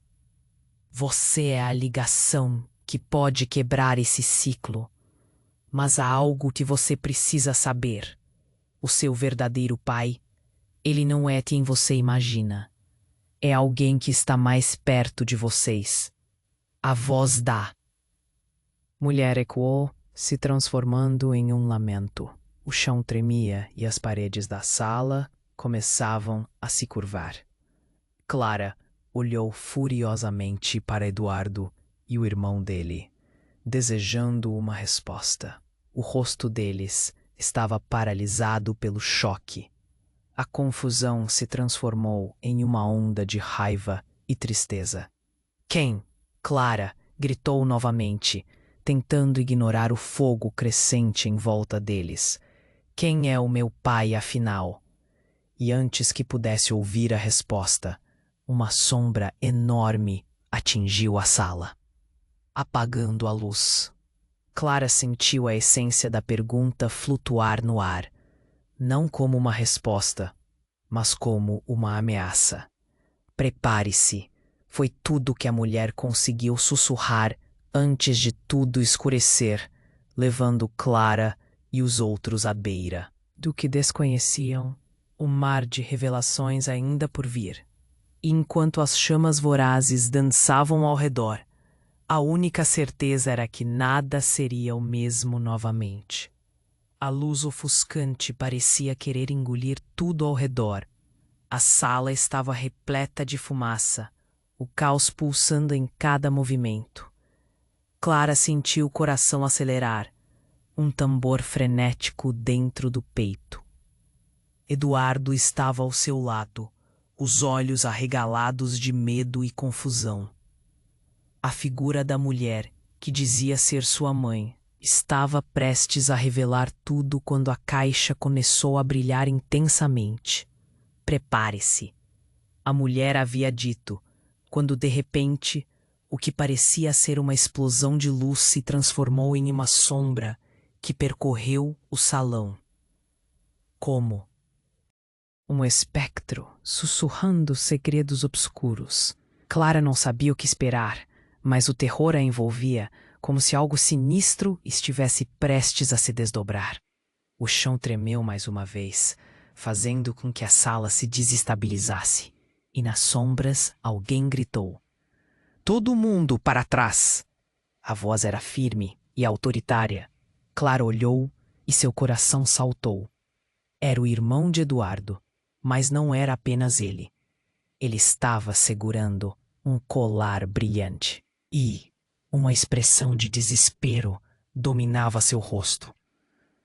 Você é a ligação que pode quebrar esse ciclo. Mas há algo que você precisa saber. O seu verdadeiro pai, ele não é quem você imagina. É alguém que está mais perto de vocês. A voz da mulher ecoou, se transformando em um lamento. O chão tremia e as paredes da sala começavam a se curvar. Clara olhou furiosamente para Eduardo e o irmão dele, desejando uma resposta. O rosto deles estava paralisado pelo choque. A confusão se transformou em uma onda de raiva e tristeza. Quem? Clara gritou novamente, tentando ignorar o fogo crescente em volta deles. Quem é o meu pai, afinal? E antes que pudesse ouvir a resposta, uma sombra enorme atingiu a sala, apagando a luz. Clara sentiu a essência da pergunta flutuar no ar, não como uma resposta, mas como uma ameaça. Prepare-se. Foi tudo que a mulher conseguiu sussurrar antes de tudo escurecer, levando Clara e os outros à beira. Do que desconheciam, o mar de revelações ainda por vir. E enquanto as chamas vorazes dançavam ao redor, a única certeza era que nada seria o mesmo novamente. A luz ofuscante parecia querer engolir tudo ao redor. A sala estava repleta de fumaça, o caos pulsando em cada movimento. Clara sentiu o coração acelerar, um tambor frenético dentro do peito. Eduardo estava ao seu lado, os olhos arregalados de medo e confusão. A figura da mulher, que dizia ser sua mãe, estava prestes a revelar tudo quando a caixa começou a brilhar intensamente. Prepare-se, a mulher havia dito, quando de repente o que parecia ser uma explosão de luz se transformou em uma sombra que percorreu o salão. Como um espectro sussurrando segredos obscuros. Clara não sabia o que esperar, mas o terror a envolvia como se algo sinistro estivesse prestes a se desdobrar. O chão tremeu mais uma vez, fazendo com que a sala se desestabilizasse. E nas sombras alguém gritou: "Todo mundo para trás!" A voz era firme e autoritária. Clara olhou e seu coração saltou. Era o irmão de Eduardo, mas não era apenas ele. Ele estava segurando um colar brilhante e uma expressão de desespero dominava seu rosto.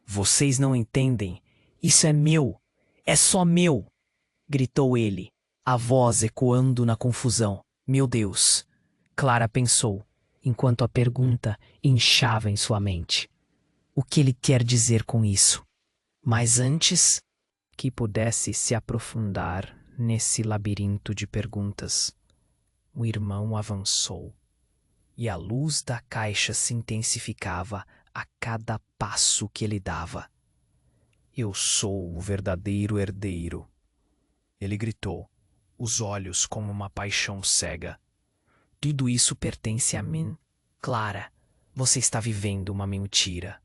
"Vocês não entendem. Isso é meu. É só meu!" gritou ele, a voz ecoando na confusão. Meu Deus! Clara pensou, enquanto a pergunta inchava em sua mente. o que ele quer dizer com isso. Mas antes que pudesse se aprofundar nesse labirinto de perguntas, o irmão avançou, e a luz da caixa se intensificava a cada passo que ele dava. Eu sou o verdadeiro herdeiro, ele gritou, os olhos como uma paixão cega. Tudo isso pertence a mim. Clara, você está vivendo uma mentira.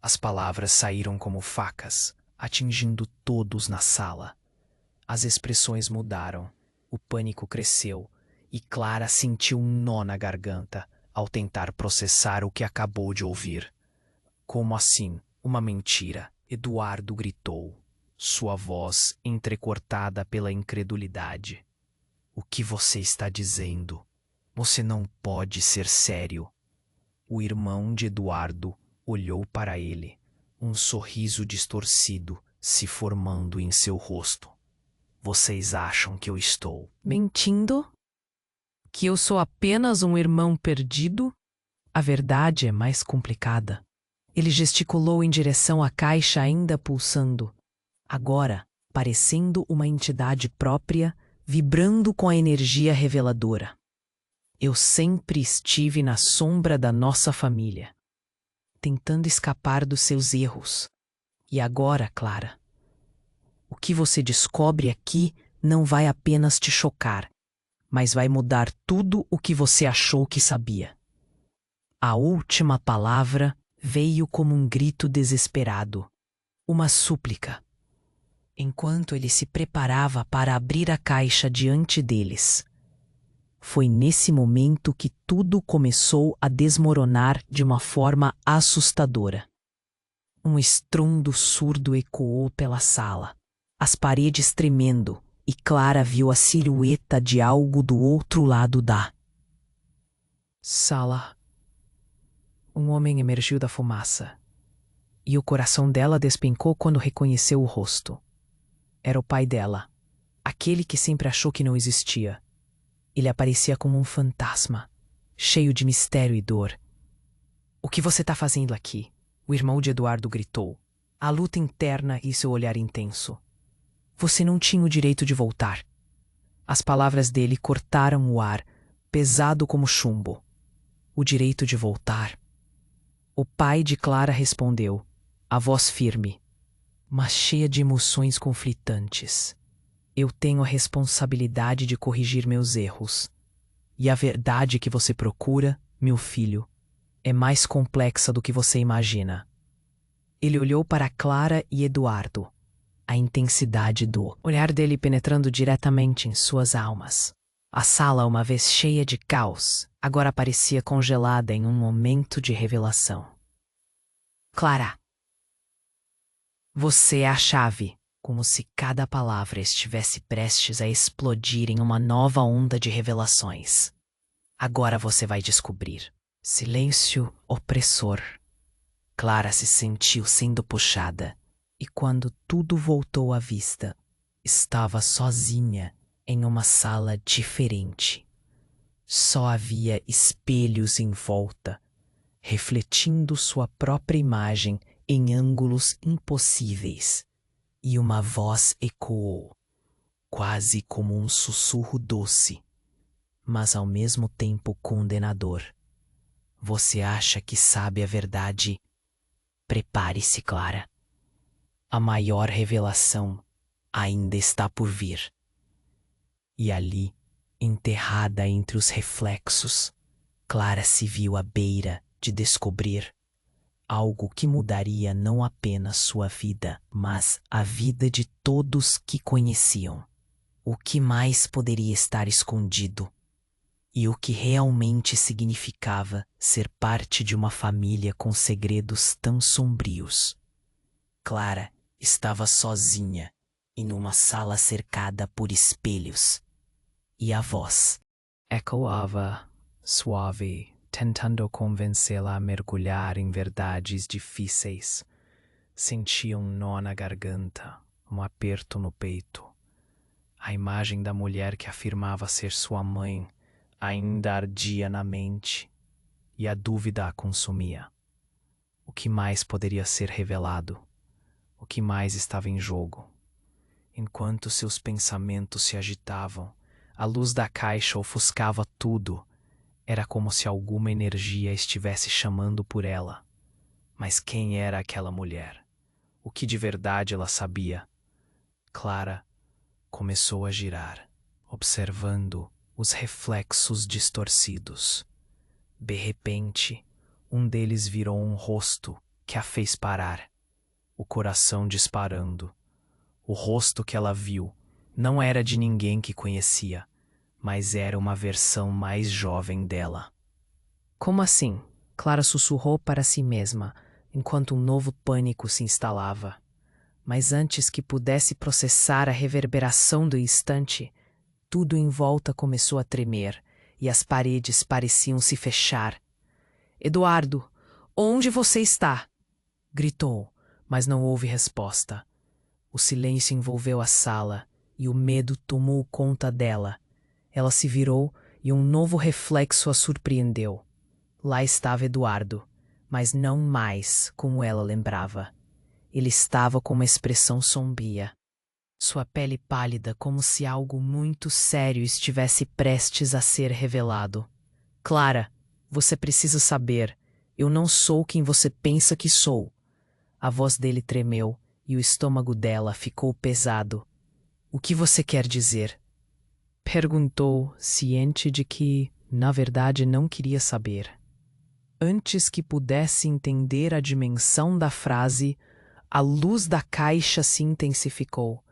As palavras saíram como facas, atingindo todos na sala. As expressões mudaram, o pânico cresceu, e Clara sentiu um nó na garganta ao tentar processar o que acabou de ouvir. Como assim, uma mentira? Eduardo gritou, sua voz entrecortada pela incredulidade. O que você está dizendo? Você não pode ser sério. O irmão de Eduardo olhou para ele, um sorriso distorcido se formando em seu rosto. Vocês acham que eu estou mentindo? Que eu sou apenas um irmão perdido? A verdade é mais complicada. Ele gesticulou em direção à caixa ainda pulsando, agora parecendo uma entidade própria, vibrando com a energia reveladora. Eu sempre estive na sombra da nossa família, tentando escapar dos seus erros. E agora, Clara, o que você descobre aqui não vai apenas te chocar, mas vai mudar tudo o que você achou que sabia. A última palavra veio como um grito desesperado, uma súplica. Enquanto ele se preparava para abrir a caixa diante deles, foi nesse momento que tudo começou a desmoronar de uma forma assustadora. Um estrondo surdo ecoou pela sala, as paredes tremendo, e Clara viu a silhueta de algo do outro lado da sala. Um homem emergiu da fumaça, e o coração dela despencou quando reconheceu o rosto. Era o pai dela, aquele que sempre achou que não existia. Ele aparecia como um fantasma, cheio de mistério e dor. O que você está fazendo aqui? O irmão de Eduardo gritou, a luta interna e seu olhar intenso. Você não tinha o direito de voltar. As palavras dele cortaram o ar, pesado como chumbo. O direito de voltar? O pai de Clara respondeu, a voz firme, mas cheia de emoções conflitantes. Eu tenho a responsabilidade de corrigir meus erros. E a verdade que você procura, meu filho, é mais complexa do que você imagina. Ele olhou para Clara e Eduardo, a intensidade do olhar dele penetrando diretamente em suas almas. A sala, uma vez cheia de caos, agora parecia congelada em um momento de revelação. Clara, você é a chave. Como se cada palavra estivesse prestes a explodir em uma nova onda de revelações. Agora você vai descobrir. Silêncio opressor. Clara se sentiu sendo puxada, e quando tudo voltou à vista, estava sozinha em uma sala diferente. Só havia espelhos em volta, refletindo sua própria imagem em ângulos impossíveis. E uma voz ecoou, quase como um sussurro doce, mas ao mesmo tempo condenador. Você acha que sabe a verdade? Prepare-se, Clara. A maior revelação ainda está por vir. E ali, enterrada entre os reflexos, Clara se viu à beira de descobrir algo que mudaria não apenas sua vida, mas a vida de todos que conheciam. O que mais poderia estar escondido? E o que realmente significava ser parte de uma família com segredos tão sombrios? Clara estava sozinha em uma sala cercada por espelhos. E a voz ecoava, suave, tentando convencê-la a mergulhar em verdades difíceis. Sentia um nó na garganta, um aperto no peito. A imagem da mulher que afirmava ser sua mãe ainda ardia na mente, e a dúvida a consumia. O que mais poderia ser revelado? O que mais estava em jogo? Enquanto seus pensamentos se agitavam, a luz da caixa ofuscava tudo. Era como se alguma energia estivesse chamando por ela. Mas quem era aquela mulher? O que de verdade ela sabia? Clara começou a girar, observando os reflexos distorcidos. De repente, um deles virou um rosto que a fez parar, o coração disparando. O rosto que ela viu não era de ninguém que conhecia, mas era uma versão mais jovem dela. Como assim? Clara sussurrou para si mesma, enquanto um novo pânico se instalava. Mas antes que pudesse processar a reverberação do instante, tudo em volta começou a tremer e as paredes pareciam se fechar. Eduardo, onde você está? Gritou, mas não houve resposta. O silêncio envolveu a sala e o medo tomou conta dela. Ela se virou e um novo reflexo a surpreendeu. Lá estava Eduardo, mas não mais como ela lembrava. Ele estava com uma expressão sombria. Sua pele pálida, como se algo muito sério estivesse prestes a ser revelado. Clara, você precisa saber. Eu não sou quem você pensa que sou. A voz dele tremeu e o estômago dela ficou pesado. O que você quer dizer? Perguntou, ciente de que, na verdade, não queria saber. Antes que pudesse entender a dimensão da frase, a luz da caixa se intensificou,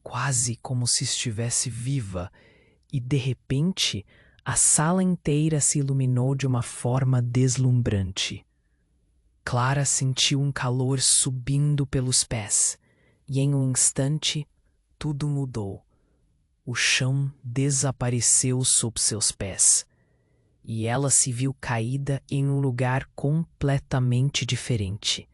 quase como se estivesse viva, e de repente a sala inteira se iluminou de uma forma deslumbrante. Clara sentiu um calor subindo pelos pés, e em um instante tudo mudou. O chão desapareceu sob seus pés, e ela se viu caída em um lugar completamente diferente.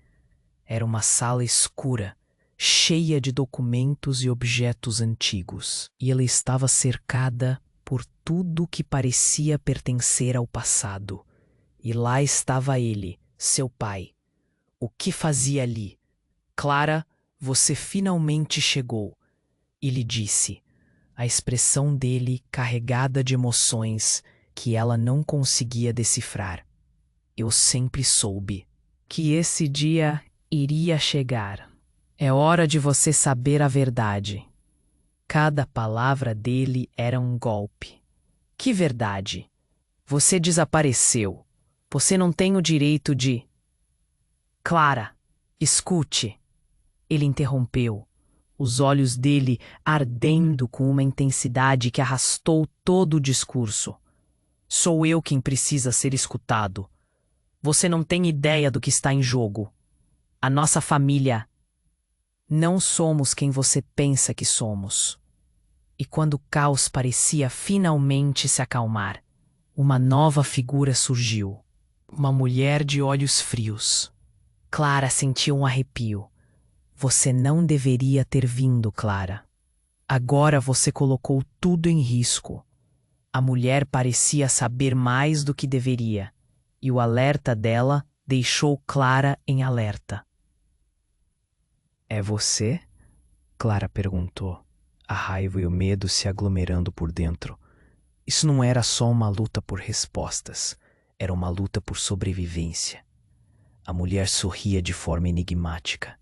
Era uma sala escura, cheia de documentos e objetos antigos, e ela estava cercada por tudo que parecia pertencer ao passado. E lá estava ele, seu pai. O que fazia ali? Clara, você finalmente chegou. Ele disse, a expressão dele carregada de emoções que ela não conseguia decifrar. Eu sempre soube que esse dia iria chegar. É hora de você saber a verdade. Cada palavra dele era um golpe. Que verdade? Você desapareceu. Você não tem o direito de... Clara, escute. Ele interrompeu, os olhos dele ardendo com uma intensidade que arrastou todo o discurso. Sou eu quem precisa ser escutado. Você não tem ideia do que está em jogo. A nossa família. Não somos quem você pensa que somos. E quando o caos parecia finalmente se acalmar, uma nova figura surgiu. Uma mulher de olhos frios. Clara sentiu um arrepio. Você não deveria ter vindo, Clara. Agora você colocou tudo em risco. A mulher parecia saber mais do que deveria, e o alerta dela deixou Clara em alerta. É você? Clara perguntou, a raiva e o medo se aglomerando por dentro. Isso não era só uma luta por respostas, era uma luta por sobrevivência. A mulher sorria de forma enigmática.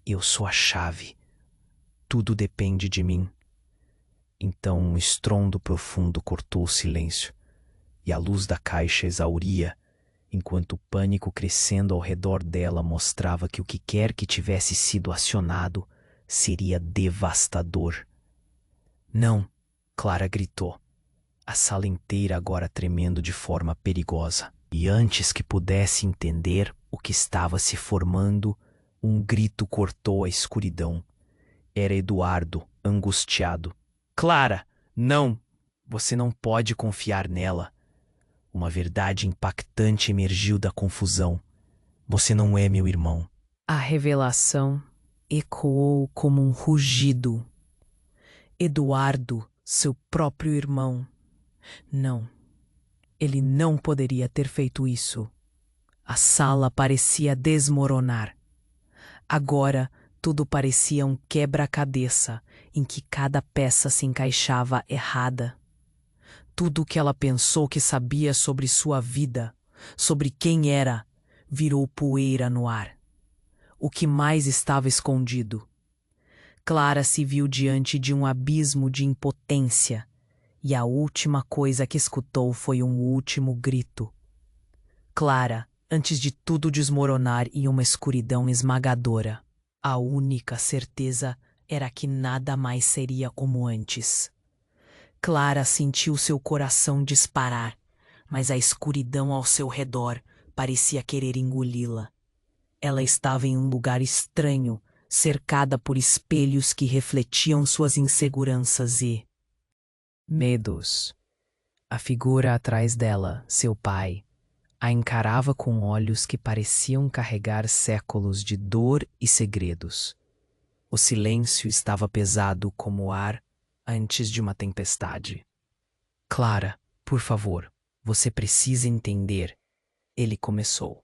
Eu sou a chave. Tudo depende de mim. Então um estrondo profundo cortou o silêncio, e a luz da caixa exauria, enquanto o pânico crescendo ao redor dela mostrava que o que quer que tivesse sido acionado seria devastador. Não, Clara gritou, a sala inteira agora tremendo de forma perigosa. E antes que pudesse entender o que estava se formando, um grito cortou a escuridão. Era Eduardo, angustiado. Clara, não! Você não pode confiar nela. Uma verdade impactante emergiu da confusão. Você não é meu irmão. A revelação ecoou como um rugido. Eduardo, seu próprio irmão. Não, ele não poderia ter feito isso. A sala parecia desmoronar. Agora, tudo parecia um quebra-cabeça em que cada peça se encaixava errada. Tudo o que ela pensou que sabia sobre sua vida, sobre quem era, virou poeira no ar. O que mais estava escondido? Clara se viu diante de um abismo de impotência, e a última coisa que escutou foi um último grito. Clara, antes de tudo desmoronar em uma escuridão esmagadora, a única certeza era que nada mais seria como antes. Clara sentiu seu coração disparar, mas a escuridão ao seu redor parecia querer engoli-la. Ela estava em um lugar estranho, cercada por espelhos que refletiam suas inseguranças e medos. A figura atrás dela, seu pai, a encarava com olhos que pareciam carregar séculos de dor e segredos. O silêncio estava pesado como o ar antes de uma tempestade. Clara, por favor, você precisa entender. Ele começou.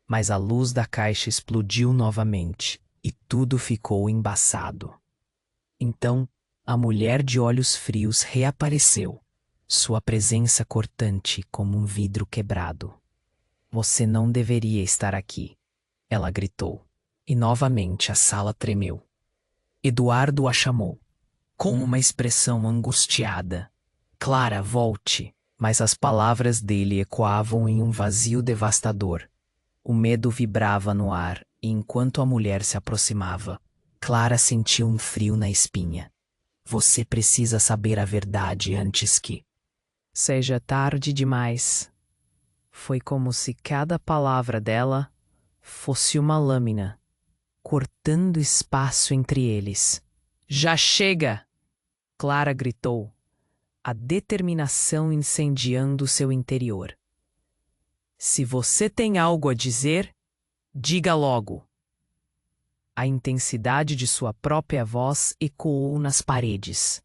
Mas a luz da caixa explodiu novamente e tudo ficou embaçado. Então, a mulher de olhos frios reapareceu, sua presença cortante como um vidro quebrado. Você não deveria estar aqui, ela gritou, e novamente a sala tremeu. Eduardo a chamou, com uma expressão angustiada. Clara, volte! Mas as palavras dele ecoavam em um vazio devastador. O medo vibrava no ar, e enquanto a mulher se aproximava, Clara sentiu um frio na espinha. Você precisa saber a verdade antes que seja tarde demais. Foi como se cada palavra dela fosse uma lâmina, cortando espaço entre eles. Já chega! Clara gritou, a determinação incendiando seu interior. Se você tem algo a dizer, diga logo. A intensidade de sua própria voz ecoou nas paredes.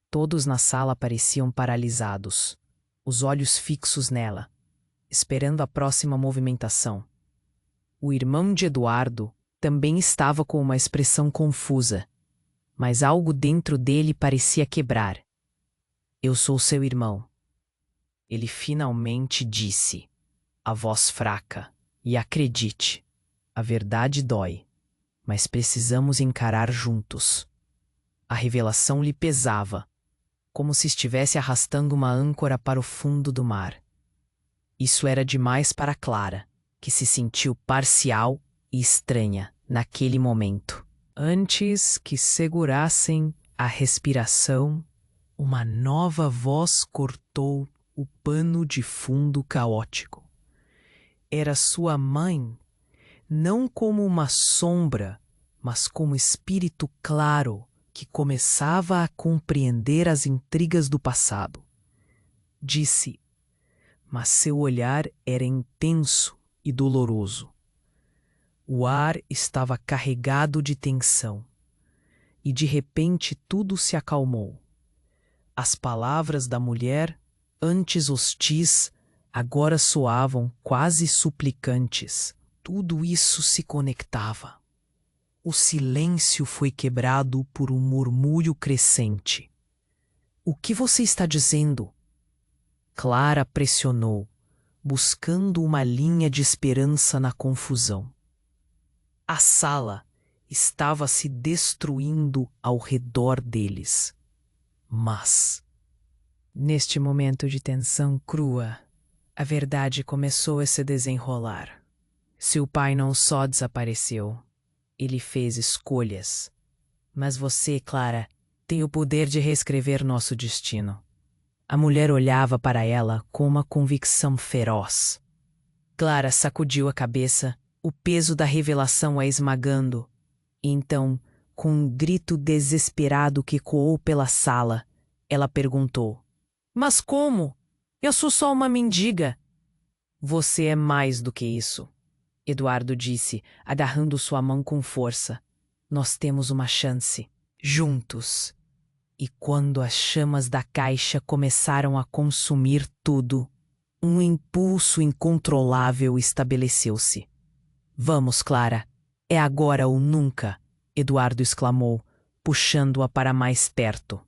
Todos na sala pareciam paralisados, os olhos fixos nela, esperando a próxima movimentação. O irmão de Eduardo também estava com uma expressão confusa, mas algo dentro dele parecia quebrar. Eu sou seu irmão. Ele finalmente disse, a voz fraca, e acredite, a verdade dói, mas precisamos encarar juntos. A revelação lhe pesava, como se estivesse arrastando uma âncora para o fundo do mar. Isso era demais para Clara, que se sentiu parcial e estranha naquele momento. Antes que segurassem a respiração, uma nova voz cortou o pano de fundo caótico. Era sua mãe, não como uma sombra, mas como espírito claro que começava a compreender as intrigas do passado. Disse, mas seu olhar era intenso e doloroso. O ar estava carregado de tensão, e de repente tudo se acalmou. As palavras da mulher, antes hostis, agora soavam quase suplicantes. Tudo isso se conectava. O silêncio foi quebrado por um murmúrio crescente. O que você está dizendo? Clara pressionou, buscando uma linha de esperança na confusão. A sala estava se destruindo ao redor deles. Mas, neste momento de tensão crua, a verdade começou a se desenrolar. Seu pai não só desapareceu, ele fez escolhas. Mas você, Clara, tem o poder de reescrever nosso destino. A mulher olhava para ela com uma convicção feroz. Clara sacudiu a cabeça, o peso da revelação a esmagando. E então, com um grito desesperado que ecoou pela sala, ela perguntou: Mas como? Eu sou só uma mendiga. Você é mais do que isso, Eduardo disse, agarrando sua mão com força. Nós temos uma chance, juntos. E quando as chamas da caixa começaram a consumir tudo, Um impulso incontrolável estabeleceu-se. Vamos, Clara, é agora ou nunca, Eduardo exclamou, puxando-a para mais perto.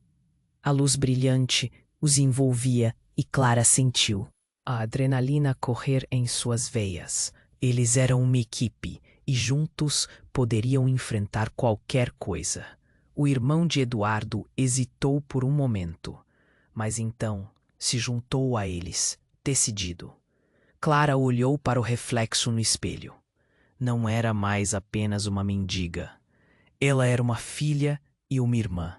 A luz brilhante os envolvia e Clara sentiu a adrenalina correr em suas veias. Eles eram uma equipe e juntos poderiam enfrentar qualquer coisa. O irmão de Eduardo hesitou por um momento, mas então se juntou a eles, decidido. Clara olhou para o reflexo no espelho. Não era mais apenas uma mendiga. Ela era uma filha e uma irmã.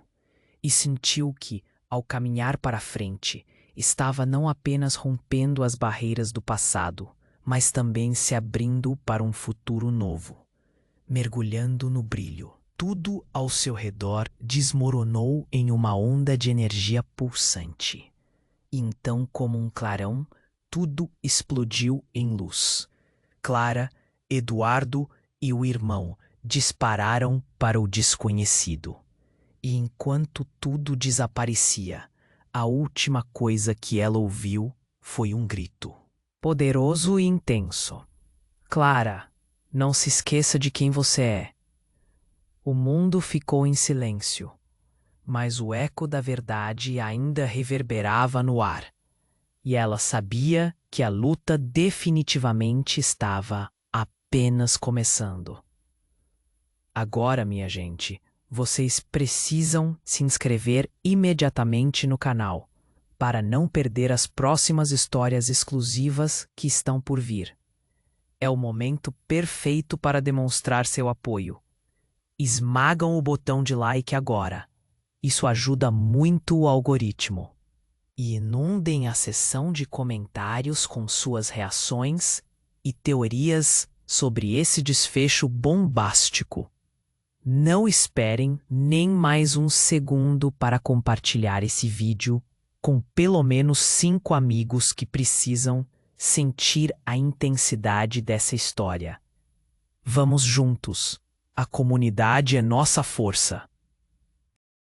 E sentiu que, ao caminhar para frente, estava não apenas rompendo as barreiras do passado, mas também se abrindo para um futuro novo. Mergulhando no brilho, tudo ao seu redor desmoronou em uma onda de energia pulsante. Então, como um clarão, tudo explodiu em luz. Clara, Eduardo e o irmão dispararam para o desconhecido. E enquanto tudo desaparecia, a última coisa que ela ouviu foi um grito. Poderoso e intenso. Clara, não se esqueça de quem você é. O mundo ficou em silêncio, mas o eco da verdade ainda reverberava no ar. E ela sabia que a luta definitivamente estava apenas começando. Agora, minha gente, vocês precisam se inscrever imediatamente no canal para não perder as próximas histórias exclusivas que estão por vir. É o momento perfeito para demonstrar seu apoio. Esmagam o botão de like agora. Isso ajuda muito o algoritmo. E inundem a seção de comentários com suas reações e teorias sobre esse desfecho bombástico. Não esperem nem mais um segundo para compartilhar esse vídeo com pelo menos 5 amigos que precisam sentir a intensidade dessa história. Vamos juntos. A comunidade é nossa força.